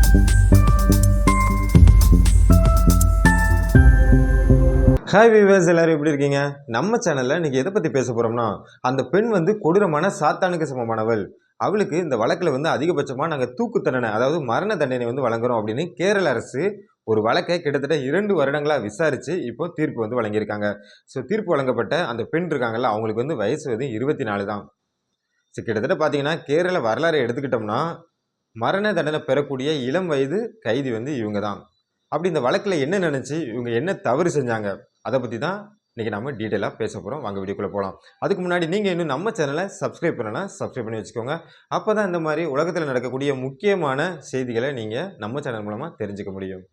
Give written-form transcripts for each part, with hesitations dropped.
Hi viewers, எல்லாரும் எப்படி இருக்கீங்க? நம்ம சேனலில் இன்றைக்கி எதை பற்றி பேச போகிறோம்னா, அந்த பெண் வந்து கொடூரமான சாத்தானுக்கு சமமானவள். அவளுக்கு இந்த வழக்கில் வந்து அதிகபட்சமாக நாங்கள் தூக்கு தண்டனை, அதாவது மரண தண்டனை வந்து வழங்குறோம் அப்படின்னு கேரள அரசு ஒரு வழக்கை கிட்டத்தட்ட 2 வருடங்களாக விசாரித்து இப்போ தீர்ப்பு வந்து வழங்கியிருக்காங்க. ஸோ தீர்ப்பு வழங்கப்பட்ட அந்த பெண் இருக்காங்கல்ல, அவங்களுக்கு வந்து வயசு வந்து 24 தான். ஸோ கிட்டத்தட்ட பார்த்தீங்கன்னா கேரள வரலாறை எடுத்துக்கிட்டோம்னா, மரண தண்டனை பெறக்கூடிய இளம் வயது கைதி வந்து இவங்க தான். அப்படி இந்த வழக்கில் என்ன நினச்சி இவங்க என்ன தவறு செஞ்சாங்க, அதை பற்றி தான் இன்றைக்கி நம்ம டீட்டெயிலாக பேச போகிறோம். வாங்க வீடியோக்குள்ளே போகலாம். அதுக்கு முன்னாடி நீங்கள் இன்னும் நம்ம சேனலை சப்ஸ்கிரைப் பண்ணலாம், சப்ஸ்கிரைப் பண்ணி வச்சுக்கோங்க. அப்போ தான் இந்த மாதிரி உலகத்தில் நடக்கக்கூடிய முக்கியமான செய்திகளை நீங்கள் நம்ம சேனல் மூலமாக தெரிஞ்சுக்க முடியும்.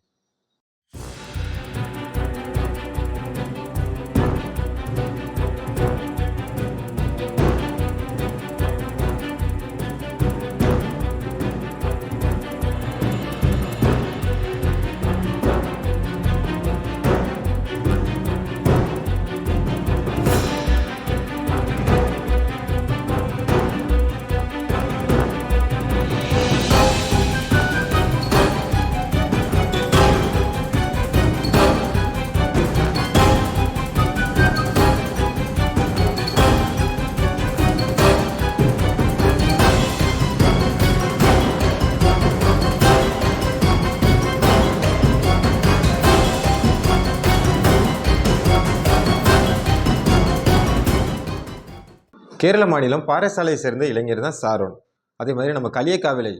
கேரள மாநிலம் பாரசாலையை சேர்ந்த இளைஞர் தான் சாரோன். அதே மாதிரி நம்ம களியக்காவிளை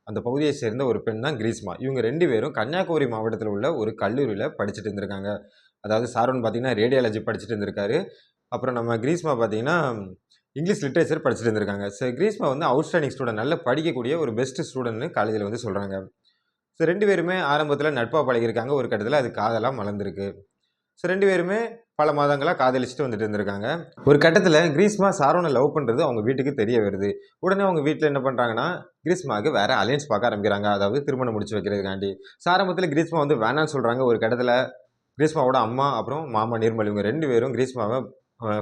அந்த பகுதியை சேர்ந்த ஒரு பெண் தான் கிரீஸ்மா. இவங்க 2 பேரும் கன்னியாகுமரி மாவட்டத்தில் உள்ள ஒரு கல்லூரியில் படிச்சுட்டு இருந்திருக்காங்க. அதாவது சாரோன் பார்த்தீங்கன்னா ரேடியாலஜி படிச்சுட்டு இருந்திருக்காரு. அப்புறம் நம்ம கிரீஸ்மா பார்த்தீங்கன்னா இங்கிலீஷ் லிட்ரேச்சர் படிச்சுட்டு இருந்திருக்காங்க. ஸோ கிரீஸ்மா வந்து அவுட்ஸ்டாண்டிங் ஸ்டூடெண்ட், நல்லா படிக்கக்கூடிய ஒரு பெஸ்ட் ஸ்டூடெண்ட்னு காலேஜில் வந்து சொல்கிறாங்க. ஸோ 2 பேருமே ஆரம்பத்தில் நட்பாக பழகியிருக்காங்க. ஒரு கட்டத்தில் அது காதலாக மலர்ந்துருக்கு. ஸோ 2 பேருமே பல மாதங்களாக காதலிச்சுட்டு வந்துட்டு இருந்திருக்காங்க. ஒரு கட்டத்தில் கிரீஸ்மா சாரோனை லவ் பண்ணுறது அவங்க வீட்டுக்கு தெரிய வருது. உடனே அவங்க வீட்டில் என்ன பண்ணுறாங்கன்னா, கிரீஸ்மாவுக்கு வேறு அலையன்ஸ் பார்க்க ஆரம்பிக்கிறாங்க. அதாவது திருமணம் முடிச்சு வைக்கிறதுக்காண்டி. ஆரம்பத்தில் கிரீஸ்மா வந்து வேணான்னு சொல்கிறாங்க. ஒரு கட்டத்தில் கிரீஸ்மாவோட அம்மா அப்புறம் மாமா நிர்மல் இவங்க 2 பேரும் கிரீஸ்மாவை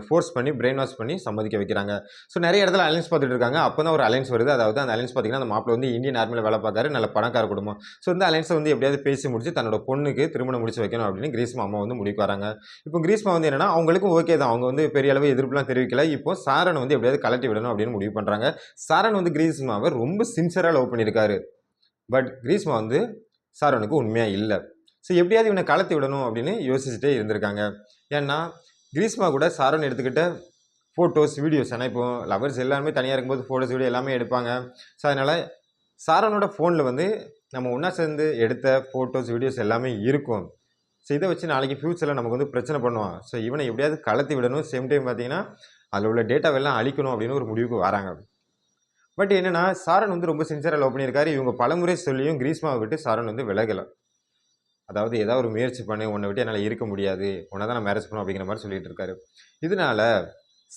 ஃபோர்ஸ் பண்ணி பிரெயின் வாஷ் பண்ணி சம்மதிக்க வைக்கிறாங்க. ஸோ நிறைய இடத்துல அலையன்ஸ் பார்த்துட்டு இருக்காங்க. அப்போ தான் ஒரு அலையன்ஸ் வருது. அதாவது அந்த அலையன்ஸ் பார்த்தீங்கன்னா, அந்த மாப்பிள்ளை வந்து இந்தியன் ஆர்மியில் வேலை பார்க்காரு, நல்ல பணக்கார குடும்பம். ஸோ இந்த அலையன்ஸை வந்து எப்படியாவது பேசி முடிச்சு தன்னோட பொண்ணுக்கு திருமணம் முடிச்சு வைக்கணும் அப்படின்னு கிரீஸ்மா அம்மா வந்து முடிவுக்கு வராங்க. இப்போ கிரீஸ்மா வந்து என்னன்னா, அவங்களுக்கும் ஓகே தான். அவங்க வந்து பெரிய அளவு எதிர்ப்புலாம் தெரிவிக்கல. இப்போ சாரனை வந்து எப்படியாவது கலட்டி விடணும் அப்படின்னு முடிவு பண்ணுறாங்க. சாரன் வந்து கிரீஸ்மாவை ரொம்ப சின்சியராக லவ் பண்ணியிருக்காரு. பட் கிரீஸ்மா வந்து சாரனுக்கு உண்மையாக இல்லை. ஸோ எப்படியாவது இவனை கலத்தி விடணும் அப்படின்னு யோசிச்சுட்டே இருந்திருக்காங்க. ஏன்னா கிரீஸ்மா கூட சாரன் எடுத்துக்கிட்ட ஃபோட்டோஸ், வீடியோஸ், ஏன்னா இப்போ லவர்ஸ் எல்லாருமே தனியாக இருக்கும்போது ஃபோட்டோஸ், வீடியோ எல்லாமே எடுப்பாங்க. ஸோ அதனால் சாரனோட ஃபோனில் வந்து நம்ம ஒன்றா சேர்ந்து எடுத்த ஃபோட்டோஸ், வீடியோஸ் எல்லாமே இருக்கும். ஸோ இதை வச்சு நாளைக்கு ஃப்யூச்சரில் நமக்கு வந்து பிரச்சனை பண்ணுவான். ஸோ இவனை எப்படியாவது கலத்தி விடணும். சேம் டைம் பார்த்தீங்கன்னா அதில் உள்ள டேட்டாவெல்லாம் அழிக்கணும் அப்படின்னு ஒரு முடிவுக்கு வராங்க. பட் என்னென்னா சாரன் வந்து ரொம்ப சின்சியராக லவ் பண்ணியிருக்காரு. இவங்க பலமுறை சொல்லியும் கிரீஸ்மாவை விட்டு சாரன் வந்து விலகலை. அதாவது ஏதாவது ஒரு முயற்சி பண்ணி உன்னை விட்டு என்னால் இருக்க முடியாது, உன்னை தான் நான் மேரேஜ் பண்ணணும் அப்படிங்கிற மாதிரி சொல்லிட்டு இருக்காரு. இதனால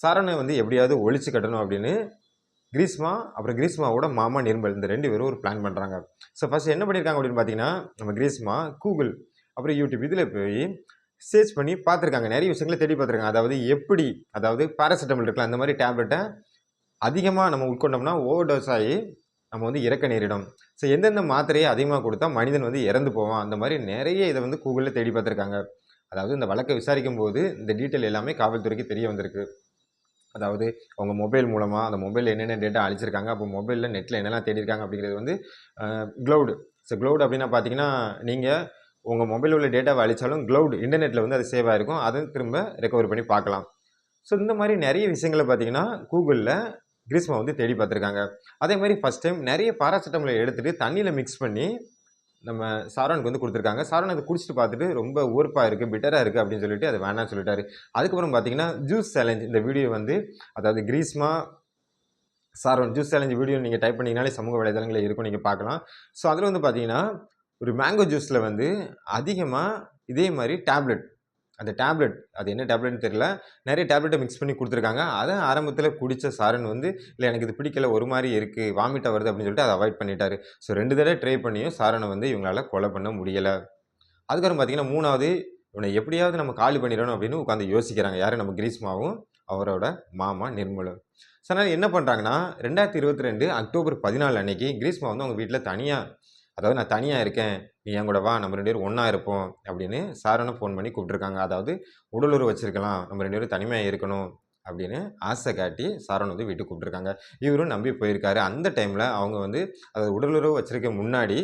சரணை வந்து எப்படியாவது ஒழிச்சு கட்டணும் அப்படின்னு கிரீஸ்மா அப்புறம் கிரீஸ்மாவோட மாமா நிர்மல் இந்த 2 பேரும் ஒரு பிளான் பண்ணுறாங்க. ஸோ ஃபர்ஸ்ட் என்ன பண்ணியிருக்காங்க அப்படின்னு பார்த்தீங்கன்னா, நம்ம கிரீஸ்மா கூகுள் அப்புறம் யூடியூப் இதில் போய் சர்ச் பண்ணி பார்த்துருக்காங்க. நிறைய விஷயங்களை தேடி பார்த்துருக்காங்க. அதாவது எப்படி, அதாவது பேராசிட்டமல் இருக்கலாம், அந்த மாதிரி டேப்லெட்டை அதிகமாக நம்ம உட்கொண்டோம்னா ஓவர் டோஸ் ஆகி நம்ம வந்து இறக்க நேரிடும். ஸோ எந்தெந்த மாத்திரையை அதிகமாக கொடுத்தா மனிதன் வந்து இறந்து போவான், அந்த மாதிரி நிறைய இதை வந்து கூகுளில் தேடி பார்த்துருக்காங்க. அதாவது இந்த வழக்கை விசாரிக்கும் போது இந்த டீட்டெயில் எல்லாமே காவல்துறைக்கு தெரிய வந்திருக்கு. அதாவது அவங்க மொபைல் மூலமாக அந்த மொபைலில் என்னென்ன டேட்டா அழிச்சிருக்காங்க, அப்போ மொபைலில் நெட்டில் என்னெல்லாம் தேடிருக்காங்க அப்படிங்கிறது வந்து க்ளவுடு. ஸோ க்ளவுட் அப்படின்னா பார்த்தீங்கன்னா, நீங்கள் உங்கள் மொபைலில் உள்ள டேட்டாவை அழித்தாலும் க்ளவுட் இன்டர்நெட்டில் வந்து அது சேவ் ஆகிருக்கும். அதை திரும்ப ரெக்கவர் பண்ணி பார்க்கலாம். ஸோ இந்த மாதிரி நிறைய விஷயங்களை பார்த்தீங்கன்னா கூகுளில் கிரீஸ்மா வந்து தேடி பார்த்துருக்காங்க. அதே மாதிரி ஃபஸ்ட் டைம் நிறைய பாராசிட்டமலை எடுத்துகிட்டு தண்ணியில் மிக்ஸ் பண்ணி நம்ம சாரோனுக்கு வந்து கொடுத்துருக்காங்க. சாரோன் அதை குடிச்சிட்டு பார்த்துட்டு ரொம்ப ஊர்ப்பாக இருக்குது, பிட்டராக இருக்குது அப்படின்னு சொல்லிட்டு அதை வேணான்னு சொல்லிட்டாரு. அதுக்கப்புறம் பார்த்தீங்கன்னா ஜூஸ் சேலஞ்ச் இந்த வீடியோ வந்து, அதாவது கிரீஸ்மா சாரோன் ஜூஸ் சேலஞ்ச் வீடியோ நீங்கள் டைப் பண்ணிங்கனாலே சமூக வலைதளங்களில் இருக்கும், நீங்கள் பார்க்கலாம். ஸோ அதில் வந்து பார்த்தீங்கன்னா ஒரு மேங்கோ ஜூஸில் வந்து அதிகமாக இதே மாதிரி டேப்லெட், அந்த டேப்லெட் அது என்ன டேப்லெட்னு தெரியல, நிறைய டேப்லெட்டை மிக்ஸ் பண்ணி கொடுத்துருக்காங்க. அதை ஆரம்பத்தில் குடித்த சாரன் வந்து இல்லை எனக்கு இது பிடிக்கல, ஒரு மாதிரி இருக்குது, வாமிட்டாக வருது அப்படின்னு சொல்லிட்டு அதை அவாய்ட் பண்ணிட்டாரு. ஸோ 2 தடவை ட்ரை பண்ணியும் சாரனை வந்து இவங்களால் கொலை பண்ண முடியலை. அதுக்கப்புறம் பார்த்தீங்கன்னா 3வது இவனை எப்படியாவது நம்ம காலி பண்ணிடணும் அப்படின்னு உட்காந்து யோசிக்கிறாங்க. யார்? நம்ம கிரீஸ்மாவும் அவரோட மாமா நிர்மலும். ஸோ அதனால் என்ன பண்ணுறாங்கன்னா 2022 அக்டோபர் 14 அன்னைக்கு கிரீஸ்மா வந்து அவங்க வீட்டில் தனியாக அதாவது நான் தனியாக இருக்கேன், நீ என் கூட வா, நம்ம 2 பேரும் ஒன்றா இருப்போம் அப்படின்னு சாரனை ஃபோன் பண்ணி கூப்பிட்டுருக்காங்க. அதாவது உடலுறவு வச்சிருக்கலாம், நம்ம 2 பேரும் தனிமையாக இருக்கணும் அப்படின்னு ஆசை காட்டி சாரன் வந்து வீட்டுக்கு கூப்பிட்டுருக்காங்க. இவரும் நம்பி போயிருக்காரு. அந்த டைமில் அவங்க வந்து அதாவது உடலுறவு வச்சிருக்க முன்னாடி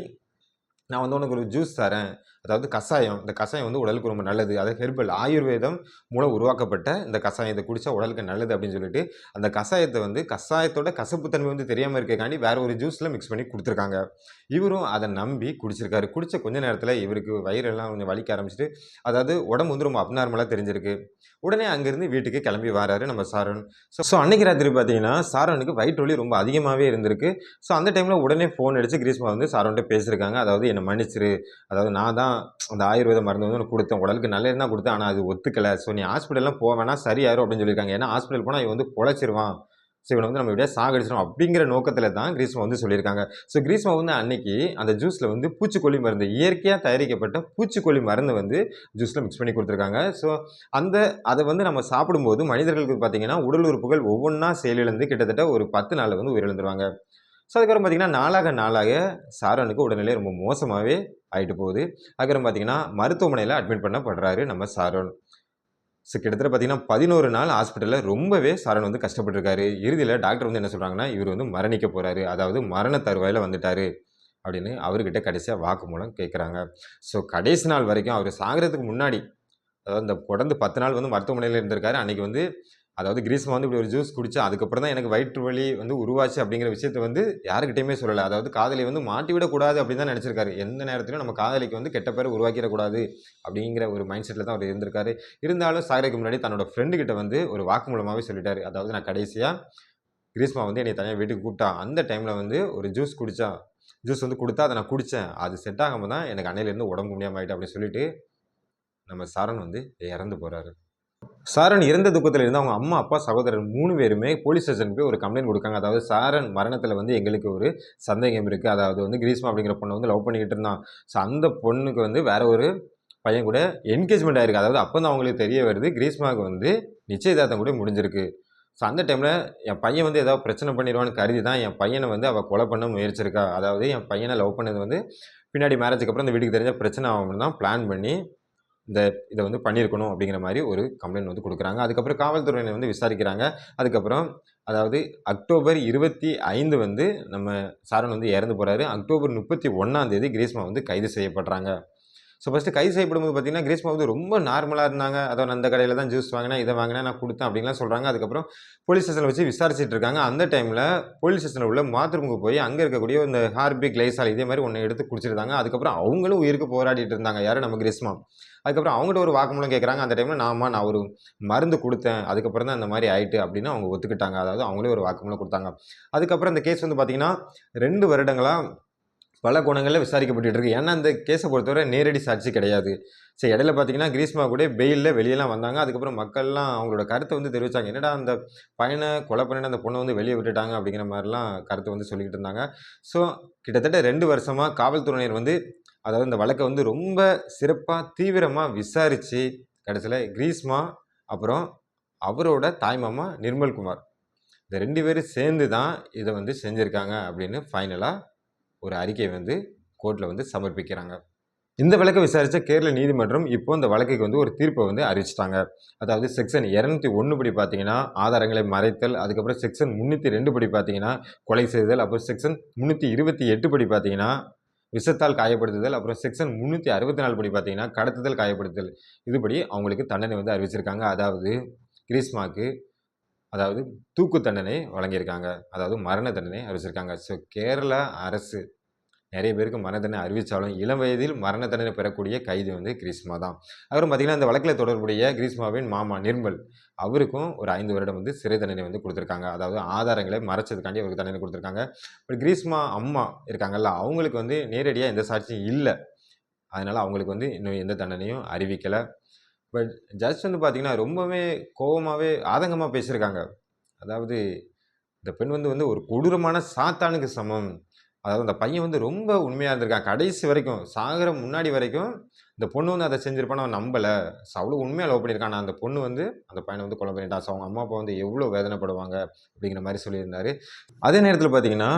நான் வந்து உனக்கு ஒரு ஜூஸ் தரேன், அதாவது கஷாயம். இந்த கஷாயம் வந்து உடலுக்கு ரொம்ப நல்லது. அது ஹெர்பல் ஆயுர்வேதம் மூலம் உருவாக்கப்பட்ட இந்த கஷாயம். இத குடிச்சா உடலுக்கு நல்லது அப்படின்னு சொல்லிட்டு, அந்த கஷாயத்த வந்து கஷாயத்தோட கசப்புத்தன்மை வந்து தெரியாம இருக்கக்காண்டி வேற ஒரு ஜூஸ்ல மிக்ஸ் பண்ணி குடுத்துருக்காங்க. இவரும் அத நம்பி குடிச்சிருக்காரு. குடிச்ச கொஞ்ச நேரத்தில இவருக்கு வயிறெல்லாம் கொஞ்சம் வலிக்க ஆரம்பிச்சுட்டு, அதாவது உடம்பு வந்து ரொம்ப அப்நார்மலா தெரிஞ்சிருக்கு. உடனே அங்கேருந்து வீட்டுக்கு கிளம்பி வராரு நம்ம சாரன். ஸோ அன்னைக்கு ராத்திரி பார்த்தீங்கன்னா, சாரனுக்கு வயிற்று வலி ரொம்ப அதிகமாவே இருந்திருக்கு. ஸோ அந்த டைம்ல உடனே ஃபோன் அடிச்சு கிரீஷ்மா வந்து சாரன்ட்ட பேசியிருக்காங்க. அதாவது என்ன மன்னிச்சிரு. அதாவது நான் தான் அந்த ஆயுர்வேத மருந்து வந்து உனக்கு குடுத்தேன். உடலுக்கு நல்லதுன்னு தான் குடுத்தேன். ஆனா அது ஒத்துக்கல. ஸோ நீ ஹாஸ்பிட்டல்லாம் போ வேணாம். சரியாயிரும் அப்படின்னு சொல்லியிருக்காங்க. ஏன்னா ஹாஸ்பிட்டல் போனா இவன் வந்து பொழச்சிருவான். ஸோ இவன வந்து நம்ம எப்படியாவது சாகடிச்சிரும் அப்படிங்கிற நோக்கத்தில தான் கிரீஷ்மா வந்து சொல்லியிருக்காங்க. ஸோ கிரீஷ்மா வந்து அன்னைக்கு அந்த ஜூஸ்ல வந்து பூச்சிக்கொல்லி மருந்து, இயற்கையா தயாரிக்கப்பட்ட பூச்சிக்கொல்லி மருந்து வந்து ஜூஸ்ல மிக்ஸ் பண்ணி குடுத்துருக்காங்க. ஸோ அந்த அத வந்து நம்ம சாப்பிடும்போது மனிதர்களுக்கு பார்த்தீங்கன்னா, உடல் உறுப்புகள் ஒவ்வொன்னா செயலிழந்து கிட்டத்தட்ட ஒரு 10 நாள்ல வந்து உயிரிழந்துருவாங்க. ஸோ அதுக்கப்புறம் பார்த்தீங்கன்னா, நாளாக நாளாக சாரனுக்கு உடல்நிலை ரொம்ப மோசமாவே ஆயிட்டு போகுது. அதுக்கப்புறம் பார்த்தீங்கன்னா, மருத்துவமனையில அட்மிட் பண்ணப்படுறாரு நம்ம சாரோன். ஸோ கிட்டத்தட்ட பார்த்தீங்கன்னா, 11 நாள் ஹாஸ்பிட்டல்ல ரொம்பவே சாரன் வந்து கஷ்டப்பட்டுருக்காரு. இறுதியில டாக்டர் வந்து என்ன சொல்றாங்கன்னா, இவரு வந்து மரணிக்க போறாரு. அதாவது மரண தருவாயில வந்துட்டாரு. அப்படின்னு அவர்கிட்ட கடைசியா வாக்குமூலம் கேட்கறாங்க. ஸோ கடைசி நாள் வரைக்கும் அவரு சாகுறதுக்கு முன்னாடி, அதாவது இந்த தொடர்ந்து 10 நாள் வந்து மருத்துவமனையில இருந்திருக்காரு. அன்னைக்கு வந்து அதாவது கிரீஷ்மா வந்து இப்படி ஒரு ஜூஸ் குடிச்சா, அதுக்கப்புறம் தான் எனக்கு வயிற்று வலி வந்து உருவாச்சு அப்படிங்கிற விஷயத்த வந்து யார்கிட்டயுமே சொல்லல. அதாவது காதலிய வந்து மாட்டி விடக்கூடாது அப்படின்னு தான் நெனச்சிருக்காரு. எந்த நேரத்திலும் நம்ம காதலிக்கு வந்து கெட்ட பேர உருவாக்கிடக்கூடாது அப்படிங்கிற ஒரு மைண்ட் செட்ல தான் அவரு இருந்திருக்காரு. இருந்தாலும் சாகறதுக்கு முன்னாடி தன்னோட ஃப்ரெண்டு கிட்ட வந்து ஒரு வாக்குமூலமாவே சொல்லிட்டாரு. அதாவது நான் கடைசியா கிரீஷ்மா வந்து என்னைய தனியா வீட்டுக்கு கூப்பிட்டா, அந்த டைம்ல வந்து ஒரு ஜூஸ் குடிச்சா. ஜூஸ் வந்து குடுத்தா, அத நான் குடிச்சேன். அது செட் ஆகாம தான் எனக்கு அன்னையிலேருந்து உடம்பு முடியாம ஆயிட்டு அப்படின்னு சொல்லிட்டு, நம்ம சரண் வந்து இறந்து போறாரு. சாரன் இறந்த துக்கத்துல இருந்து அவங்க அம்மா, அப்பா, சகோதரர் 3 பேருமே போலீஸ் ஸ்டேஷனுக்கு போய் ஒரு கம்ப்ளைண்ட் குடுக்காங்க. அதாவது சாரன் மரணத்துல வந்து எங்களுக்கு ஒரு சந்தேகம் இருக்கு. அதாவது வந்து கிரீஷ்மா அப்படிங்கிற பொண்ண வந்து லவ் பண்ணிக்கிட்டு இருந்தான். ஸோ அந்த பொண்ணுக்கு வந்து வேற ஒரு பையன் கூட என்கேஜ்மெண்ட் ஆயிருக்கு. அதாவது அப்ப தான் அவங்களுக்கு தெரிய வருது, கிரீஷ்மாவுக்கு வந்து நிச்சயதார்த்தம் கூட முடிஞ்சிருக்கு. ஸோ அந்த டைம்ல என் பையன் வந்து ஏதாவது பிரச்சனை பண்ணிருவான்னு கருதி தான் என் பையன வந்து அவ கொலை பண்ண முயற்சிருக்கா. அதாவது என் பையன லவ் பண்ணது வந்து பின்னாடி மேரேஜுக்கு அப்புறம் இந்த வீட்டுக்கு தெரிஞ்சா பிரச்சனை ஆகும்னு தான் பிளான் பண்ணி இந்த இத வந்து பண்ணியிருக்கணும் அப்படிங்கிற மாரி ஒரு கம்ப்ளைண்ட் வந்து குடுக்குறாங்க. அதுக்கப்புறம் காவல்துறையினர் வந்து விசாரிக்கிறாங்க. அதுக்கப்புறம் அதாவது அக்டோபர் 25 வந்து நம்ம சாரன் வந்து இறந்து போறாரு. அக்டோபர் 31ஆம் தேதி கிரீஷ்மா வந்து கைது செய்யப்படுறாங்க. ஸோ ஃபர்ஸ்ட்டு கைது செய்யப்படும்போது பார்த்தீங்கன்னா, கிரீஷ்மா வந்து ரொம்ப நார்மலா இருந்தாங்க. அதான் நான் அந்த கடையில தான் ஜூஸ் வாங்கினேன், இத வாங்கினேன், நான் குடுத்தேன் அப்படின்லாம் சொல்றாங்க. அதுக்கப்புறம் போலீஸ் ஸ்டேஷன்ல வச்சு விசாரிச்சுட்டு இருக்காங்க. அந்த டைம்ல போலீஸ் ஸ்டேஷன்ல உள்ள பாத்ரூமுக்கு போய் அங்க இருக்கக்கூடிய இந்த ஹார்பிக், லைசால் இதே மாரி ஒண்ணு எடுத்து குடிச்சிருந்தாங்க. அதுக்கப்புறம் அவங்களும் உயிருக்கு போராடிட்டு இருந்தாங்க. யாரு? நம்ம கிரீஷ்மா. அதுக்கப்புறம் அவங்கட்ட ஒரு வாக்குமூலம் கேட்கறாங்க. அந்த டைம்ல நான் ஒரு மருந்து குடுத்தேன். அதுக்கப்புறம் தான் இந்த மாரி ஆயிட்டு அப்படின்னு அவங்க ஒத்துக்கிட்டாங்க. அதாவது அவங்களே ஒரு வாக்குமூலம் குடுத்தாங்க. அதுக்கப்புறம் இந்த கேஸ் வந்து பார்த்தீங்கன்னா, 2 வருடங்களா பல கோணங்கள்ல விசாரிக்கப்பட்டுட்டு இருக்கு. ஏன்னா, இந்த கேஸ பொறுத்தவரை நேரடி சாட்சி கிடையாது. சரி இடையில பார்த்தீங்கன்னா, கிரீஷ்மா கூட பெயில்ல வெளியலாம் வந்தாங்க. அதுக்கப்புறம் மக்கள்லாம் அவங்களோட கருத்த வந்து தெரிவிச்சாங்க. என்னடா அந்த பையன கொலை பண்ணின அந்த பொண்ண வந்து வெளிய விட்டுட்டாங்க அப்படிங்கிற மாரிலாம் கருத்து வந்து சொல்லிக்கிட்டு இருந்தாங்க. ஸோ கிட்டத்தட்ட 2 வருஷமா காவல்துறையினர் வந்து அதாவது இந்த வழக்க வந்து ரொம்ப சிறப்பா, தீவிரமா விசாரிச்சு, கடைசில கிரீஷ்மா, அப்புறம் அவரோட தாய்மாமா நிர்மல்குமார். இந்த 2 பேரும் சேர்ந்து தான் இத வந்து செஞ்சிருக்காங்க அப்படின்னு ஃபைனலா ஒரு அறிக்கை வந்து கோர்ட்ல வந்து சமர்ப்பிக்கிறாங்க. இந்த வழக்க விசாரிச்ச கேரள நீதிமன்றம் இப்போ இந்த வழக்குக்கு வந்து ஒரு தீர்ப்ப வந்து அறிவிச்சுட்டாங்க. அதாவது செக்ஷன் 201 படி பார்த்தீங்கன்னா, ஆதாரங்களை மறைத்தல், அதுக்கப்புறம் செக்ஷன் 302 படி பார்த்தீங்கன்னா, கொலை செய்தல், அப்புறம் செக்ஷன் 328 படி பார்த்தீங்கன்னா, விஷத்தால் காயப்படுத்துதல், அப்புறம் செக்ஷன் 364 படி பார்த்தீங்கன்னா, கடத்துதல், காயப்படுத்துதல். இதுபடி அவங்களுக்கு தண்டனை வந்து அறிவிச்சிருக்காங்க. அதாவது கிரீஷ்மாக்கு அதாவது தூக்கு தண்டனை வழங்கியிருக்காங்க. அதாவது மரண தண்டனை அறிவிச்சிருக்காங்க. ஸோ கேரளா அரசு நெறைய பேருக்கு மரண தண்டனை அறிவிச்சாலும், இளம் வயதில் மரண தண்டனை பெறக்கூடிய கைதி வந்து கிரீஷ்மா தான். அப்புறம் பார்த்தீங்கன்னா, இந்த வழக்குல தொடர்புடைய கிரீஷ்மாவின் மாமா நிர்மல், அவருக்கும் ஒரு 5 வருடம் வந்து சிறை தண்டனை வந்து குடுத்துருக்காங்க. அதாவது ஆதாரங்களை மறைச்சதுக்காண்டி அவருக்கு தண்டனை குடுத்துருக்காங்க. கிரீஷ்மா அம்மா இருக்காங்கல்ல, அவங்களுக்கு வந்து நேரடியா எந்த சாட்சியும் இல்ல. அதனால அவங்களுக்கு வந்து இன்னும் எந்த தண்டனையும் அறிவிக்கல. பட் ஜட்ஜ் வந்து பார்த்தீங்கன்னா, ரொம்பவே கோவமாவே, ஆதங்கமா பேசியிருக்காங்க. அதாவது இந்த பெண் வந்து ஒரு கொடூரமான சாத்தானுக்கு சமம். அதாவது அந்த பையன் வந்து ரொம்ப உண்மையா இருந்திருக்கான். கடைசி வரைக்கும், சாகுற முன்னாடி வரைக்கும், இந்த பொண்ணு வந்து அத செஞ்சிருப்பான்னு அவன் நம்பல. அவ்ளோ உண்மையா லவ் பண்ணியிருக்கான். ஆனா அந்த பொண்ணு வந்து அந்த பையன வந்து கொலை பண்ணிட்டா. ஸோ அவங்க அம்மா, அப்பா வந்து எவ்ளோ வேதனைப்படுவாங்க அப்படிங்கிற மாரி சொல்லியிருந்தாரு. அதே நேரத்தில பார்த்தீங்கன்னா,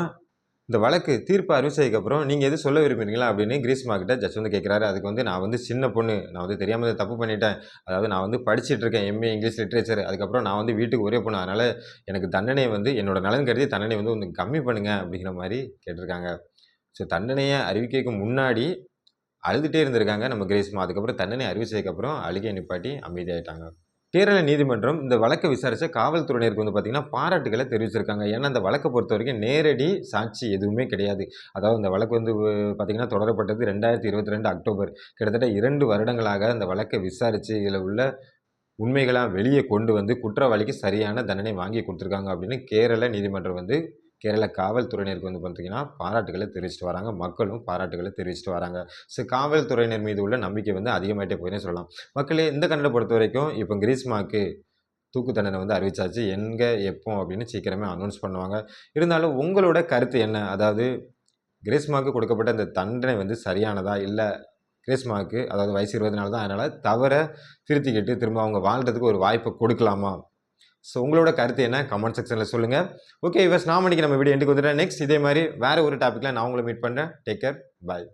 இந்த வழக்கு தீர்ப்பு அறிவிச்சதுக்கப்புறம் நீங்கள் எதுவும் சொல்ல விரும்புறீங்களா அப்படின்னு கிரீஷ்மா கிட்ட ஜட்ஜ் வந்து கேட்குறாரு. அதுக்கு வந்து நான் வந்து சின்ன பொண்ணு, நான் வந்து தெரியாமல் தப்பு பண்ணிட்டேன். அதாவது நான் வந்து படிச்சுட்டு இருக்கேன் எம்ஏ இங்கிலீஷ் லிட்ரேச்சர். அதுக்கப்புறம் நான் வந்து வீட்டுக்கு ஒரே பொண்ணு. அதனால் எனக்கு தண்டனை வந்து என்னோட நலன் கருதி தண்டனை வந்து கொஞ்சம் கம்மி பண்ணுங்க அப்படிங்கிற மாதிரி கேட்டிருக்காங்க. ஸோ தண்டனையை அறிவிக்கிறதுக்கு முன்னாடி அழுதுகிட்டே இருந்திருக்காங்க நம்ம கிரீஷ்மா. அதுக்கப்புறம் தண்டனை அறிவிச்சதுக்கப்புறம் அழுகையை நிப்பாட்டி அமைதியாயிட்டாங்க. கேரள நீதிமன்றம் இந்த வழக்கை விசாரித்த காவல்துறையினருக்கு வந்து பார்த்தீங்கன்னா பாராட்டுகளை தெரிவிச்சிருக்காங்க. ஏன்னா அந்த வழக்கை பொறுத்த வரைக்கும் நேரடி சாட்சி எதுவுமே கிடையாது. அதாவது இந்த வழக்கு வந்து பார்த்தீங்கன்னா தொடரப்பட்டது 2022 அக்டோபர். கிட்டத்தட்ட 2 வருடங்களாக அந்த வழக்கை விசாரித்து இதில் உள்ள உண்மைகளாக வெளியே கொண்டு வந்து குற்றவாளிக்கு சரியான தண்டனை வாங்கி கொடுத்துருக்காங்க அப்படின்னு கேரள நீதிமன்றம் வந்து கேரள காவல்துறையினருக்கு வந்து பார்த்தீங்கன்னா பாராட்டுகளை தெரிவிச்சிட்டு வராங்க. மக்களும் பாராட்டுகளை தெரிவிச்சிட்டு வராங்க. ஸோ காவல்துறையினர் மீது உள்ள நம்பிக்கை வந்து அதிகமாகிட்டே போயினே சொல்லலாம். மக்களே இந்த கன்னடை பொறுத்த வரைக்கும் இப்போ கிரீஷ்மாக்கு தூக்கு தண்டனை வந்து அறிவிச்சாச்சு. எங்கே எப்போ அப்படின்னு சீக்கிரமே அனௌன்ஸ் பண்ணுவாங்க. இருந்தாலும் உங்களோட கருத்து என்ன? அதாவது கிரீஷ்மாவுக்கு கொடுக்கப்பட்ட இந்த தண்டனை வந்து சரியானதா? இல்லை கிரீஷ்மாவுக்கு அதாவது வயசு 24 தான், அதனால் தவறை திருத்திக்கிட்டு திரும்ப அவங்க வாழ்கிறதுக்கு ஒரு வாய்ப்பை கொடுக்கலாமா? ஸோ உங்களோட கருத்து என்ன? கமெண்ட் செக்ஷனில் சொல்லுங்கள். ஓகே விவர்ஸ், நான் இன்னைக்கு நம்ம வீடியோ எண்டுக்கு வந்துட்டேன். நெக்ஸ்ட் இதே மாதிரி வேறு ஒரு டாப்பிக்கில் நான் உங்களை மீட் பண்ணுறேன். டேக் கேர், பாய்.